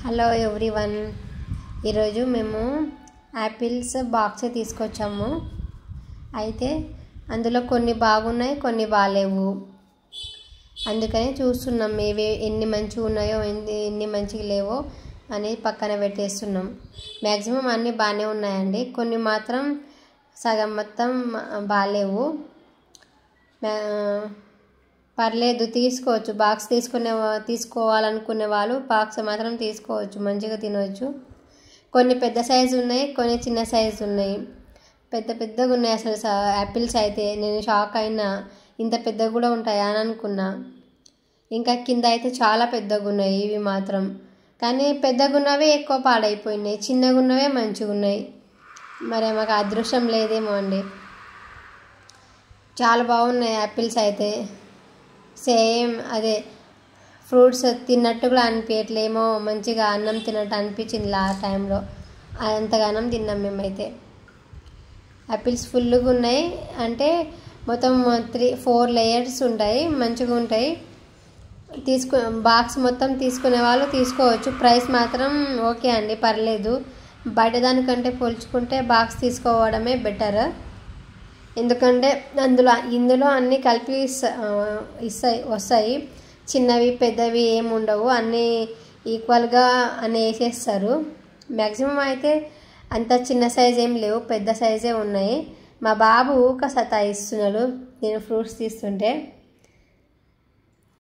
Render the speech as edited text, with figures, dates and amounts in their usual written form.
Hello everyone, ఈరోజు మేము apples box తీసుకొచ్చాము. అయితే అందులో కొన్ని బాగున్నాయి, కొన్ని బాగాలేవు. అందుకని చూస్తున్నాం ఏవి ఎన్ని మంచిగా ఉన్నాయో ఎన్ని మంచిగా లేవో అని పక్కన పెట్టేస్తున్నాం. మ్యాక్సిమం అన్నీ బాగానే ఉన్నాయండి, కొన్ని మాత్రం సగం మొత్తం బాగాలేవు. పర్లేదు, తీసుకోవచ్చు. బాక్స్ తీసుకోవాలనుకునే వాళ్ళు బాక్స్ మాత్రం తీసుకోవచ్చు, మంచిగా తినవచ్చు. కొన్ని పెద్ద సైజు ఉన్నాయి, కొన్ని చిన్న సైజు ఉన్నాయి. పెద్దగా ఉన్నాయి అసలు యాపిల్స్. అయితే నేను షాక్ అయినా, ఇంత పెద్దగా కూడా ఉంటాయా అని అనుకున్నా. ఇంకా కింద అయితే చాలా పెద్దగా ఉన్నాయి ఇవి మాత్రం. కానీ పెద్దగా ఉన్నవే ఎక్కువ పాడైపోయినాయి, చిన్నగా ఉన్నవే మంచిగా ఉన్నాయి. మరి మాకు అదృష్టం లేదేమో అండి. చాలా బాగున్నాయి యాపిల్స్ అయితే. సేమ్ అదే ఫ్రూట్స్ తిన్నట్టు కూడా అనిపించట్లేమో, మంచిగా అన్నం తిన్నట్టు అనిపించింది ఆ టైంలో. అంతగానం తిన్నాం మేమైతే. యాపిల్స్ ఫుల్గా ఉన్నాయి, అంటే మొత్తం 3-4 లేయర్స్ ఉంటాయి, మంచిగా ఉంటాయి. బాక్స్ మొత్తం తీసుకునే వాళ్ళు తీసుకోవచ్చు. ప్రైస్ మాత్రం ఓకే అండి, పర్లేదు. బయట దానికంటే పోల్చుకుంటే బాక్స్ తీసుకోవడమే బెటర్. ఎందుకంటే ఇందులో అన్నీ కలిపి వస్తాయి. చిన్నవి పెద్దవి ఏమి ఉండవు, అన్నీ ఈక్వల్గా అన్నీ వేసేస్తారు. మ్యాక్సిమం అయితే అంత చిన్న సైజ్ ఏం లేవు, పెద్ద సైజే ఉన్నాయి. మా బాబు ఊక సతాయిస్తున్నాడు నేను ఫ్రూట్స్ తీస్తుంటే.